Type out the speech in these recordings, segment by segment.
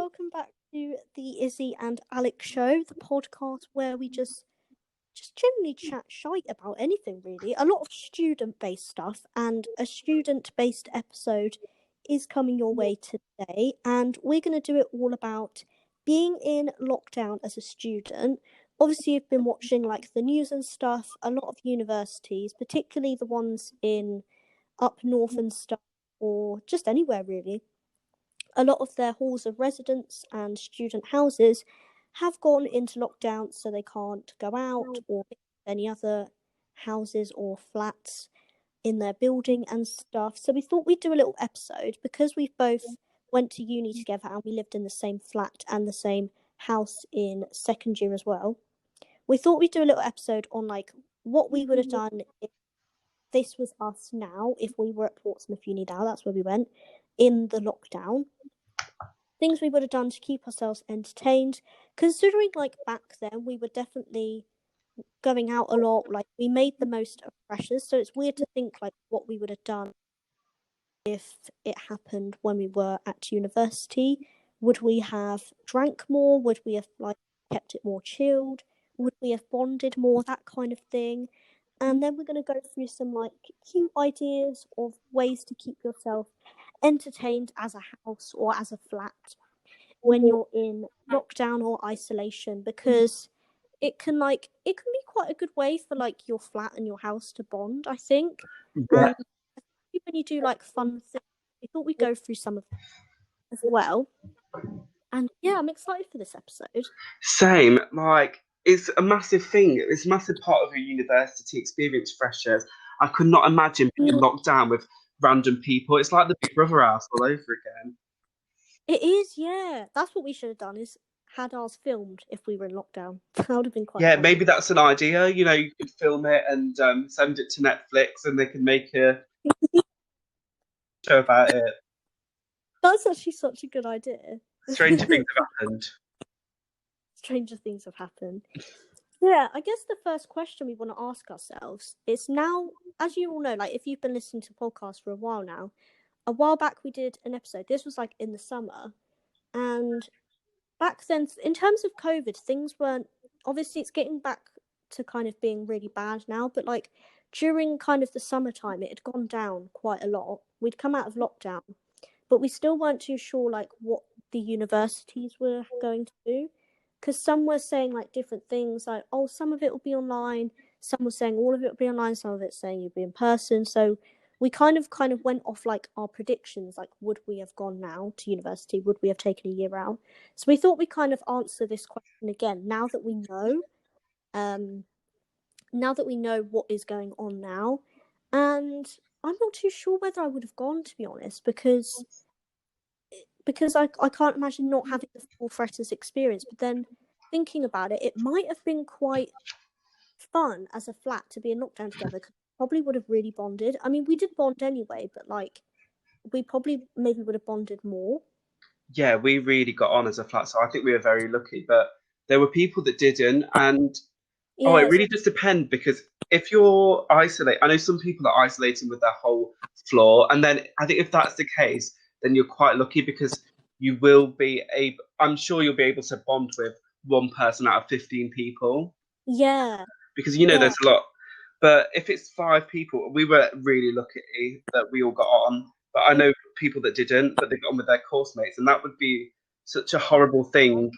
welcome back to the Izzy and Alex show, the podcast where we just generally chat shite about anything really. A lot of student-based stuff, and a student-based episode is coming your way today, and we're going to do it all about being in lockdown as a student. Obviously, you've been watching like the news and stuff. A lot of universities, particularly the ones in up north and stuff, or just anywhere really, a lot of their halls of residence and student houses have gone into lockdown, so they can't go out or any other houses or flats in their building and stuff. So we thought we'd do a little episode because we both went to uni together and we lived in the same flat and the same house in second year as well. We thought we'd do a little episode on like what we would have done if this was us now, if we were at Portsmouth Uni now, that's where we went, in the lockdown. Things we would have done to keep ourselves entertained, considering like back then we were definitely going out a lot, like we made the most of pressures, so it's weird to think like what we would have done if it happened when we were at university. Would we have drank more? Would we have like kept it more chilled? Would we have bonded more? That kind of thing. And then we're going to go through some like cute ideas of ways to keep yourself entertained as a house or as a flat when you're in lockdown or isolation, because it can be quite a good way for like your flat and your house to bond, I think. Yeah. And when you do like fun things, we thought we'd go through some of them as well. And yeah, I'm excited for this episode. Same. Like, it's a massive thing. It's a massive part of a university experience, freshers. I could not imagine being locked down with random people. It's like the Big Brother house all over again. It is, yeah. That's what we should have done, is had ours filmed if we were in lockdown. That would have been quite Yeah, fun. maybe that's an idea. You could film it and send it to Netflix and they can make a show about it. That's actually such a good idea. Stranger things have happened. Stranger things have happened. Yeah, I guess the first question we want to ask ourselves is now, as you all know, like if you've been listening to podcasts for a while back we did an episode. This was like in the summer, and back then, in terms of COVID, things weren't, obviously it's getting back to kind of being really bad now, but like during kind of the summertime, it had gone down quite a lot. We'd come out of lockdown, but we still weren't too sure like what the universities were going to do, because some were saying like different things, like, oh, some of it will be online, some were saying all of it will be online, some of it saying you'll be in person. So we kind of went off like our predictions, like would we have gone now to university, would we have taken a year out? So we thought we kind of answer this question again now that we know what is going on now. And I'm not too sure whether I would have gone, to be honest, because I can't imagine not having the full freshers experience. But then thinking about it, it might have been quite fun as a flat to be in lockdown together, because we probably would have really bonded. I mean, we did bond anyway, but like we probably maybe would have bonded more. Yeah, we really got on as a flat, so I think we were very lucky. But there were people that didn't, and it really does depend, because if you're isolated, I know some people are isolating with their whole floor, and then I think if that's the case, then you're quite lucky because you will be able. I'm sure you'll be able to bond with one person out of 15 people. Yeah. Because there's a lot. But if it's 5 people, we were really lucky that we all got on. But I know people that didn't, but they got on with their course mates, and that would be such a horrible thing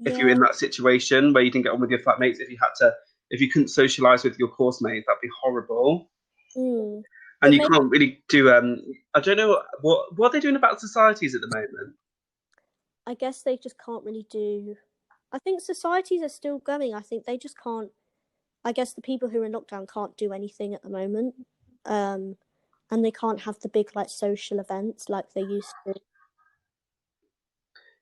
if you're in that situation where you didn't get on with your flatmates. If you couldn't socialise with your course mates, that'd be horrible. Mm. And you can't really do. I don't know what are they doing about societies at the moment. I guess they just can't really do. I think societies are still going. I think they just can't. I guess the people who are in lockdown can't do anything at the moment, and they can't have the big like social events like they used to.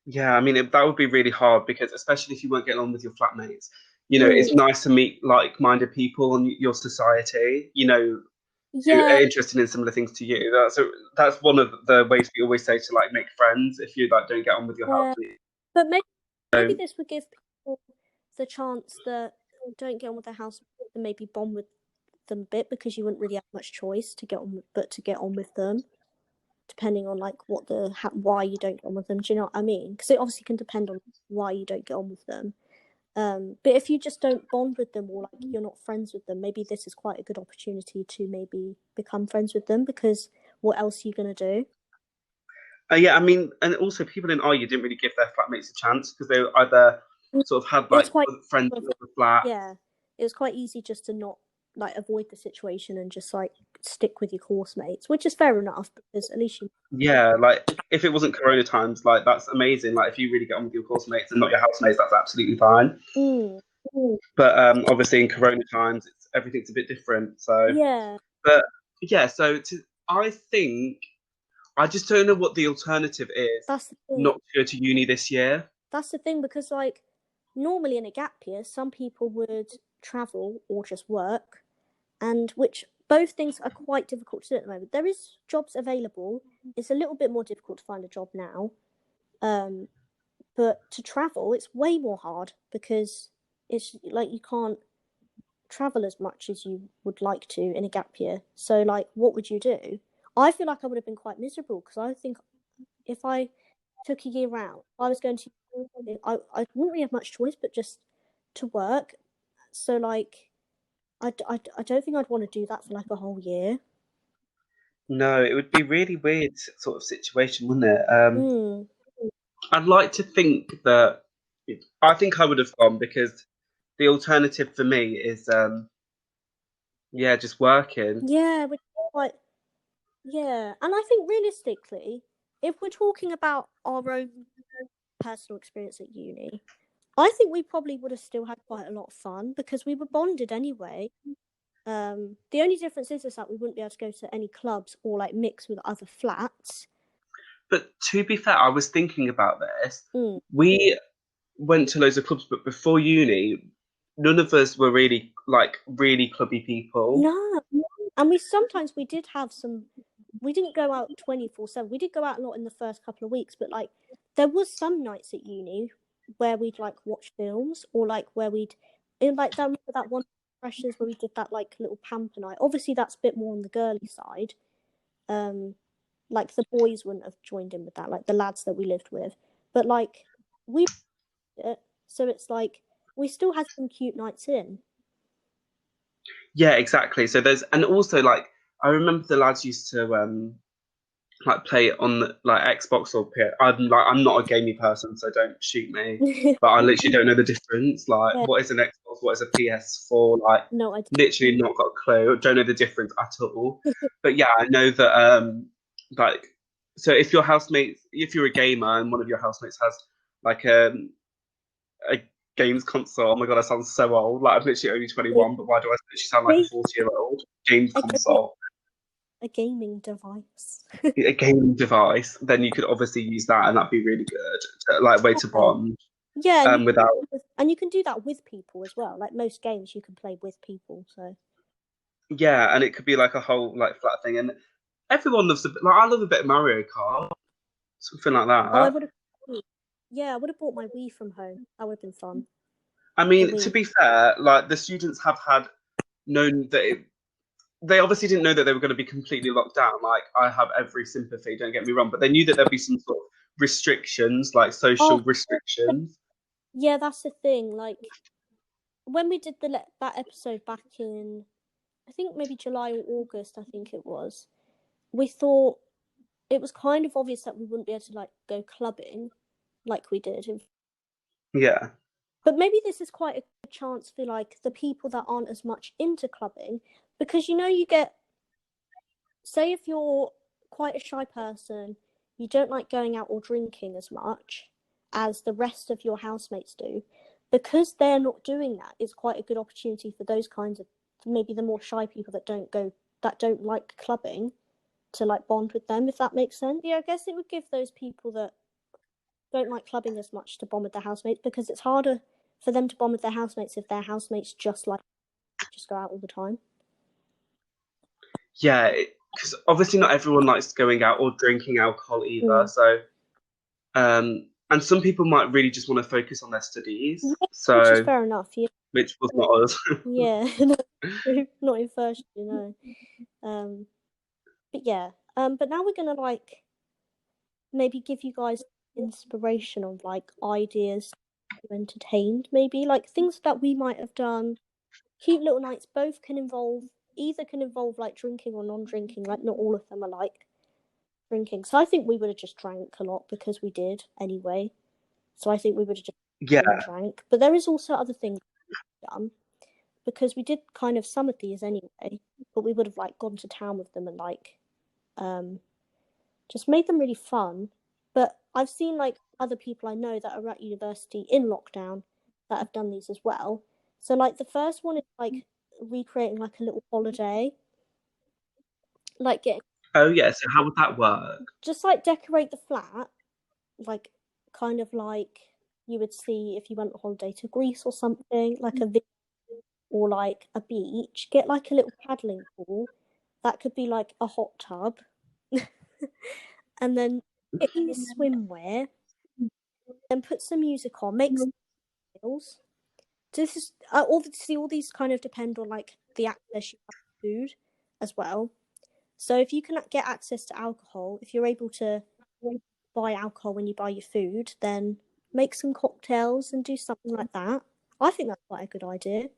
Yeah, I mean that would be really hard, because especially if you weren't getting on with your flatmates, it's nice to meet like-minded people in your society, who are interested in similar things to you. That's one of the ways we always say to like make friends if you like don't get on with your housemate. But maybe this would give people the chance that don't get on with their house and maybe bond with them a bit, because you wouldn't really have much choice to get on with them. depending on like why you don't get on with them. Do you know what I mean? Because it obviously can depend on why you don't get on with them. But if you just don't bond with them, or like you're not friends with them, maybe this is quite a good opportunity to maybe become friends with them, because what else are you going to do? Yeah, I mean, and also people in IU didn't really give their flatmates a chance because they either sort of had It was like quite friends in the flat. yeah, it was quite easy just to not like avoid the situation and just like stick with your course mates, which is fair enough because at least you. Yeah, like if it wasn't Corona times, like that's amazing. Like if you really get on with your course mates and not your housemates, that's absolutely fine. Mm, But obviously in Corona times, everything's a bit different. So, yeah, but yeah, I think I just don't know what the alternative is that's the thing. not to go to uni this year. That's the thing because like normally in a gap year, some people would travel or just work, and which both things are quite difficult to do at the moment. There is jobs available. It's a little bit more difficult to find a job now. Um, but to travel, it's way more hard because it's like you can't travel as much as you would like to in a gap year. So, like, what would you do? I feel like I would have been quite miserable because I think if I took a year out, I was going to, I wouldn't really have much choice but just to work. So, like, I don't think I'd want to do that for like a whole year. No, it would be really weird sort of situation, wouldn't it? Mm. I'd like to think that I think I would have gone because the alternative for me is yeah, just working. Yeah, which is quite, yeah. And I think realistically, if we're talking about our own personal experience at uni, I think we probably would have still had quite a lot of fun because we were bonded anyway. The only difference is that we wouldn't be able to go to any clubs or like mix with other flats. But to be fair, I was thinking about this. Mm. We went to loads of clubs, but before uni, none of us were really like really clubby people. No, and we did have some. We didn't go out 24/7. We did go out a lot in the first couple of weeks, but like there was some nights at uni where we'd like watch films or like where we'd in like that one freshers where we did that like little pamper night. Obviously, that's a bit more on the girly side. Um, like the boys wouldn't have joined in with that, like the lads that we lived with. But like we did it, so it's like we still had some cute nights in. Yeah, exactly. So there's and also like I remember the lads used to like play it on like Xbox or PS. I'm not a gaming person, so don't shoot me. But I literally don't know the difference. Like, Yeah, what is an Xbox? What is a PS4? Like, no, I literally not got a clue. Don't know the difference at all. But yeah, I know that like, so if your housemates, if you're a gamer and one of your housemates has like a games console, oh my god, I sound so old. Like I'm literally only 21, but why do I literally sound like a 40-year-old? Games a, console, a gaming device. a gaming device, then you could obviously use that, and that'd be really good, like way to bond. Yeah, Without, and you can do that with people as well. Like most games, you can play with people. So yeah, and it could be like a whole like flat thing, and everyone loves like I love a bit of Mario Kart, something like oh, I that. would have. Yeah, I would have bought my Wii from home. That would have been fun. I The mean, to Wii. be fair, like the students have had known that they obviously didn't know that they were going to be completely locked down. Like I have every sympathy, don't get me wrong, but they knew that there'd be some sort of restrictions, like social Oh, restrictions. yeah, that's the thing. Like when we did that episode back in, I think maybe July or August. I think it was. We thought it was kind of obvious that we wouldn't be able to like go clubbing like we did. Yeah. But maybe this is quite a good chance for like the people that aren't as much into clubbing, because you get, say if you're quite a shy person, you don't like going out or drinking as much as the rest of your housemates do, because they're not doing that, it's quite a good opportunity for those kinds of maybe the more shy people that don't like clubbing to like bond with them, if that makes sense. Yeah, I guess it would give those people that don't like clubbing as much to bond with their housemates, because it's harder for them to bond with their housemates if their housemates just go out all the time. Yeah, because obviously not everyone likes going out or drinking alcohol either. Mm. So, and some people might really just want to focus on their studies. Yeah, which is So, fair enough. Yeah, which was not us. yeah, not in first, you know. Um, But yeah, but now we're gonna like maybe give you guys inspiration of like ideas to entertained, maybe like things that we might have done. Cute little nights both can involve either can involve like drinking or non-drinking. Like not all of them are like drinking. So I think we would have just drank a lot because we did anyway. So I think we would have just Yeah, and drank. But there is also other things done because we did kind of some of these anyway. But we would have like gone to town with them and like um just made them really fun. But I've seen like other people I know that are at university in lockdown that have done these as well. So like the first one is like recreating like a little holiday, like getting oh yeah, so how would that work? just like decorate the flat, like kind of like you would see if you went on holiday to Greece or something, like a or like a beach. Get like a little paddling pool. That could be like a hot tub, and then get your swimwear. Then put some music on. Make some meals. This is obviously all these kind of depend on like the access you have to food as well. So if you can get access to alcohol, if you're able to buy alcohol when you buy your food, then make some cocktails and do something like that. I think that's quite a good idea.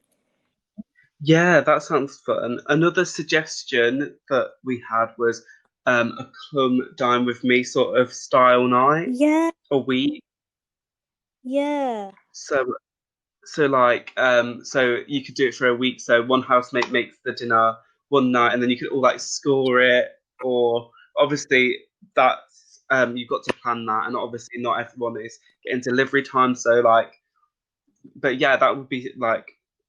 Yeah, that sounds fun. Another suggestion that we had was a come dine with me sort of style night Yeah, a week. yeah, So so you could do it for a week. So one housemate makes the dinner one night, and then you could all like score it. Or obviously that's you've got to plan that, and obviously not everyone is getting delivery time. So like, but yeah, that would be like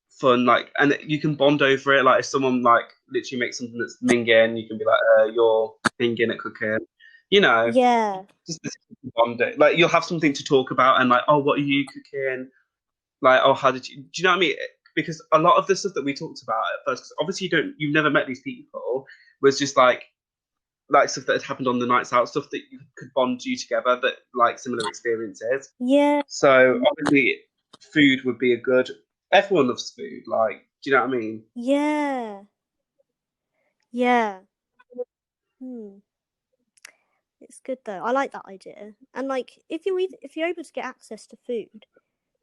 fun. Like, and you can bond over it. Like if someone like literally makes something that's minging, you can be like, you're minging at cooking. You know, yeah, just this bond it. Like you'll have something to talk about, and like, oh, what are you cooking? Like, oh, how did you? Do you know what I mean? Because a lot of the stuff that we talked about at first, 'cause obviously you've never met these people, was just like stuff that had happened on the nights out, stuff that you could bond you together, that like similar experiences. yeah, So obviously, food would be a good. Everyone loves food. Like, do you know what I mean? yeah, yeah. Hmm. It's good though. I like that idea. And like, if you're able to get access to food,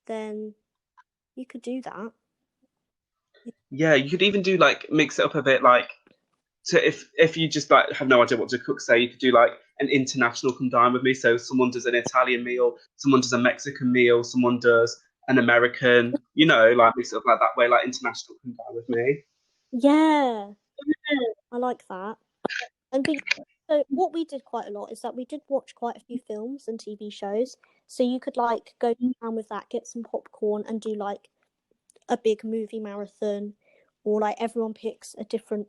then you could do that. Yeah, you could even do like mix it up a bit, like so if you just like have no idea what to cook, say you could do like an international come dine with me. So someone does an Italian meal, someone does a Mexican meal, someone does an American, like mix it up like that way, like international come dine with me. Yeah, I like that. And so what we did quite a lot is that we did watch quite a few films and TV shows. So you could like go down with that, get some popcorn, and do like a big movie marathon, or like everyone picks a different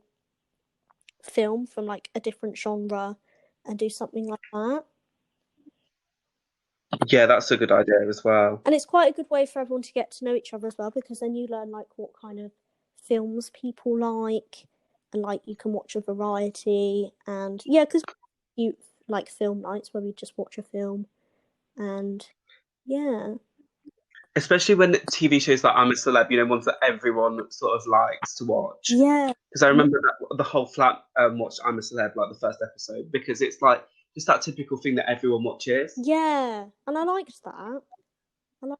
film from like a different genre and do something like that. Yeah, that's a good idea as well. And it's quite a good way for everyone to get to know each other as well because then you learn like what kind of films people like and like you can watch a variety and yeah, because you like film nights where we just watch a film and yeah. Especially when TV shows like I'm a Celeb, ones that everyone sort of likes to watch. Yeah, Because I remember that the whole flat watched I'm a Celeb, like the first episode, because it's like just that typical thing that everyone watches. yeah. And I liked that. I like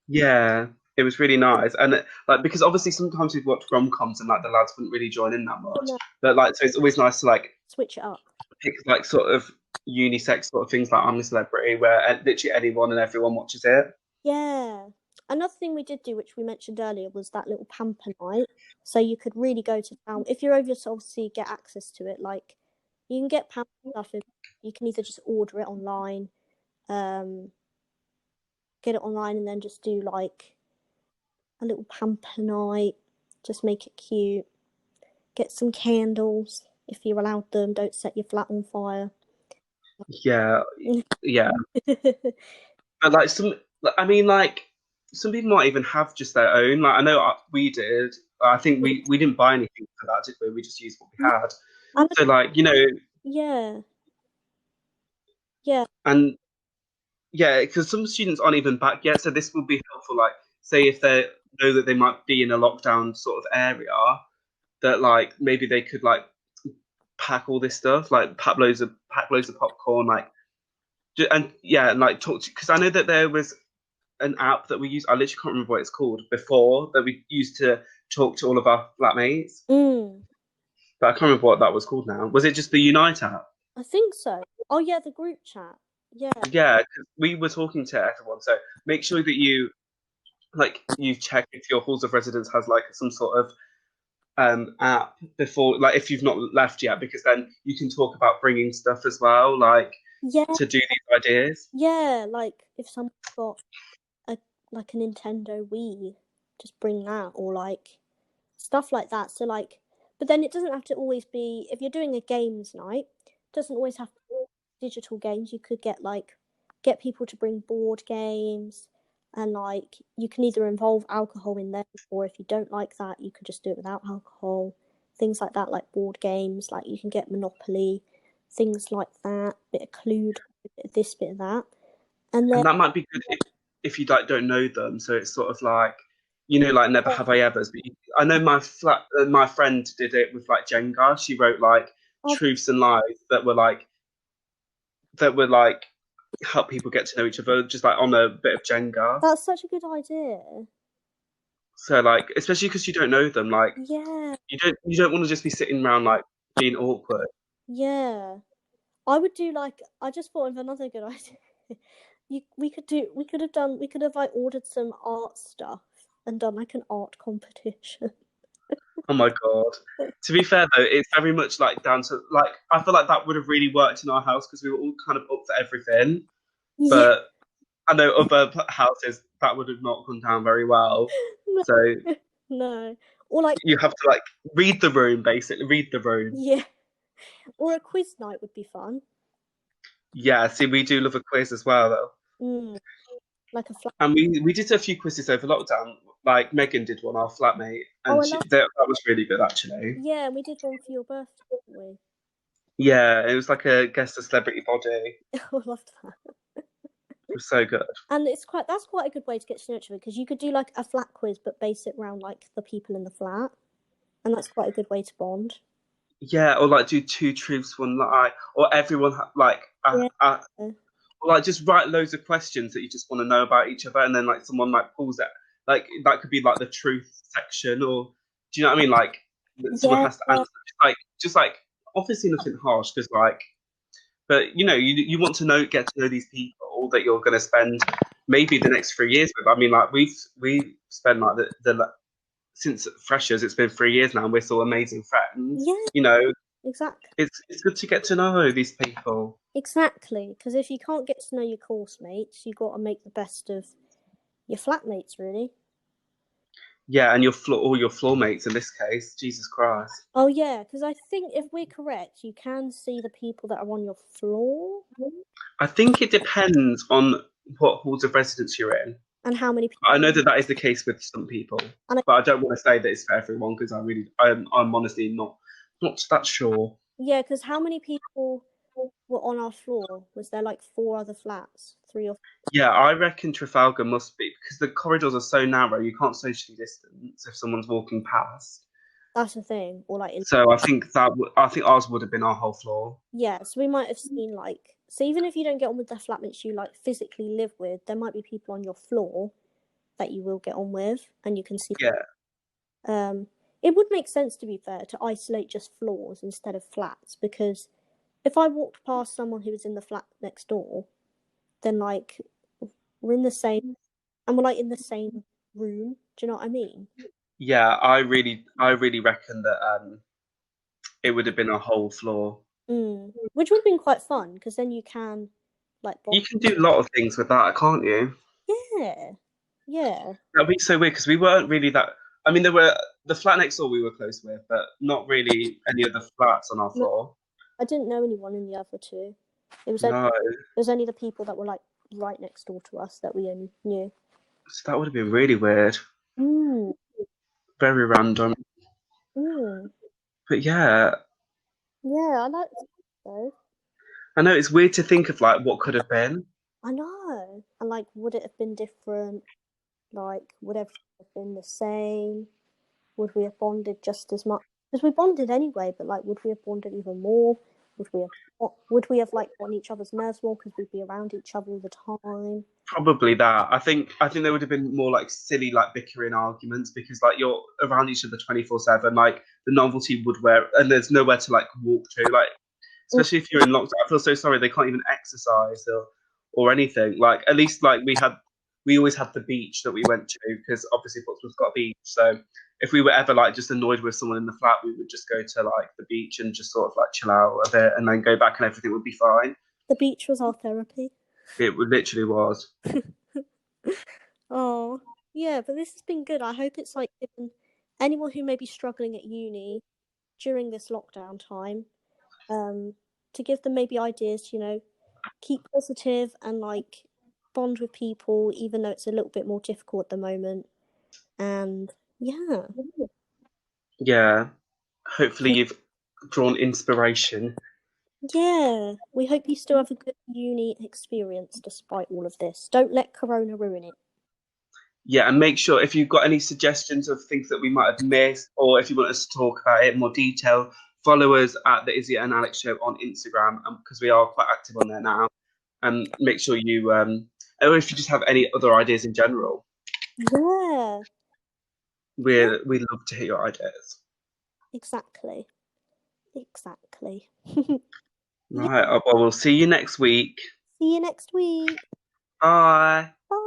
Yeah, it was really nice, and like because obviously sometimes we'd watch rom-coms and like the lads wouldn't really join in that much, to but like so it's always nice to like switch it up. pick like sort of unisex sort of things like I'm a Celebrity, where literally anyone and everyone watches it. Yeah. Another thing we did do, which we mentioned earlier, was that little pamper night. So you could really go to town if you're able to obviously get access to it. Like you can get pamper stuff. You can either just order it online, um, get it online, and then just do like a little pamper night. Just make it cute. Get some candles if you're allowed them. Don't set your flat on fire. Yeah, yeah, but like I mean, like some people might even have just their own. Like I know we did. I think we didn't buy anything for that, did we? We just used what we had. And, So like yeah, yeah, and yeah, because some students aren't even back yet, so this will be helpful. Like, say if they know that they might be in a lockdown sort of area, that like maybe they could like pack all this stuff, like pack loads of popcorn, like and like talk to, because I know that there was an app that we used. I literally can't remember what it's called before that we used to talk to all of our flatmates. But I can't remember what that was called now. Was it just the Unite app? I think so. Oh yeah, the group chat. Yeah. Yeah, 'cause we were talking to everyone. So make sure that you check if your halls of residence has like some sort of app before, like if you've not left yet, because then you can talk about bringing stuff as well, like Yeah. to do these ideas. Yeah, like if someone's got a Nintendo Wii, just bring that, or like stuff like that. So like, but then it doesn't have to always be, if you're doing a games night, it doesn't always have to be digital games. You could get people to bring board games, and like you can either involve alcohol in them, or if you don't like that, you could just do it without alcohol. Things like that, like board games, like you can get Monopoly, things like that, bit of Cluedo, bit of this, bit of that. And then And that might be good if you like don't know them. So it's sort of like, like never have I ever's. But I know my friend did it with like Jenga. She wrote like oh, truths and lies that were like help people get to know each other, just like on a bit of Jenga. that's such a good idea. So like, especially because you don't know them, like Yeah, you don't want to just be sitting around like being awkward. yeah. I would do like, I just thought of another good idea. We could have like ordered some art stuff and done like an art competition. Oh my God. To be fair though, it's very much like down to like I feel like that would have really worked in our house because we were all kind of up for everything. Yeah. But I know other houses that would have not gone down very well. No, So no. Or like, you have to like read the room, basically. Read the room. yeah. Or a quiz night would be fun. Yeah, see, we do love a quiz as well though. Mm, like a flat. And we did a few quizzes over lockdown. Like Megan did one, our flatmate, Oh, and I love. that was really good actually. Yeah, we did one for your birthday, didn't Yeah, it was like a guess the celebrity body. we? I loved that. It was so good. And that's quite a good way to get to know each other, because you could do like a flat quiz but base it around like the people in the flat, and that's quite a good way to bond. Yeah, or like do two truths, one lie, or everyone Yeah. or like just write loads of questions that you just want to know about each other, and then like someone like pulls it, like that could be like the truth section, or do you know what I mean? Like someone Yeah. has to answer, just like obviously nothing harsh, because like, but you want to get to know these people that you're going to spend maybe the next 3 years with. I mean, like we spent like the since freshers, it's been 3 years now, and we're still amazing friends. Yeah. Exactly. It's good to get to know these people. Exactly. Because if you can't get to know your course mates, you got to make the best of your flatmates, really. Yeah, and all your floor mates in this case. Jesus Christ. Oh yeah, because I think if we're correct, you can see the people that are on your floor I think it depends on what halls of residence you're in. and how many people. I know that is the case with some people, And but I don't want to say that it's for everyone because I'm honestly not that sure. yeah, because how many people were on our floor? Was there like 4 other flats, 3 or? Yeah, I reckon Trafalgar must be because the corridors are so narrow, you can't socially distance if someone's walking past. That's the thing, or like So I think ours would have been our whole floor. yeah. So we might have seen like, so even if you don't get on with the flatmates you like physically live with, there might be people on your floor that you will get on with, and you can see. Yeah. It would make sense, to be fair, to isolate just floors instead of flats, because if I walked past someone who was in the flat next door, then like we're in the same, and we're like in the same room. Do you know what I mean? Yeah, I really reckon that it would have been a whole floor. Which would have been quite fun, because then you can like You can do a lot of things with that, can't you? yeah, yeah. That'd be so weird because we weren't really that. I mean, there were the flat next door we were close with, but not really any other flats on our No, floor. I didn't know anyone in the other two. No, It was only the people that were like right next door to us that we only knew. so that would have been really weird, Mm, very random. mm. But yeah, Yeah, I like though. I know it's weird to think of like what could have been. I know. And like, would it have been different? Like, would everything have been the same? Would we have bonded just as much Because we bonded anyway, but like, would we have bonded even more? Would we have like on each other's nerves more because we'd be around each other all the time? Probably that. I think there would have been more like silly like bickering arguments because like you're around each other 24/7. Like the novelty would wear and there's nowhere to like walk to. Like Mm. especially if you're in lockdown. I feel so sorry they can't even exercise or anything. Like at least like we always had the beach that we went to because obviously Portsmouth's got a beach. So if we were ever like just annoyed with someone in the flat, we would just go to like the beach and just sort of like chill out a bit and then go back and everything would be fine. The beach was our therapy. It literally was. Oh, yeah, but this has been good. I hope it's like given anyone who may be struggling at uni during this lockdown time, um, to give them maybe ideas to, keep positive and like bond with people, even though it's a little bit more difficult at the moment. And yeah, Yeah. Hopefully you've drawn inspiration. yeah, we hope you still have a good uni experience despite all of this. Don't let Corona ruin it. Yeah, and make sure if you've got any suggestions of things that we might have missed, or if you want us to talk about it in more detail, follow us at the Izzy and Alex Show on Instagram because we are quite active on there now. And make sure you, or if you just have any other ideas in general, Yeah, yeah, we love to hear your ideas. exactly, exactly. Yeah, Right, well, we'll see you next week. see you next week. Bye. Bye.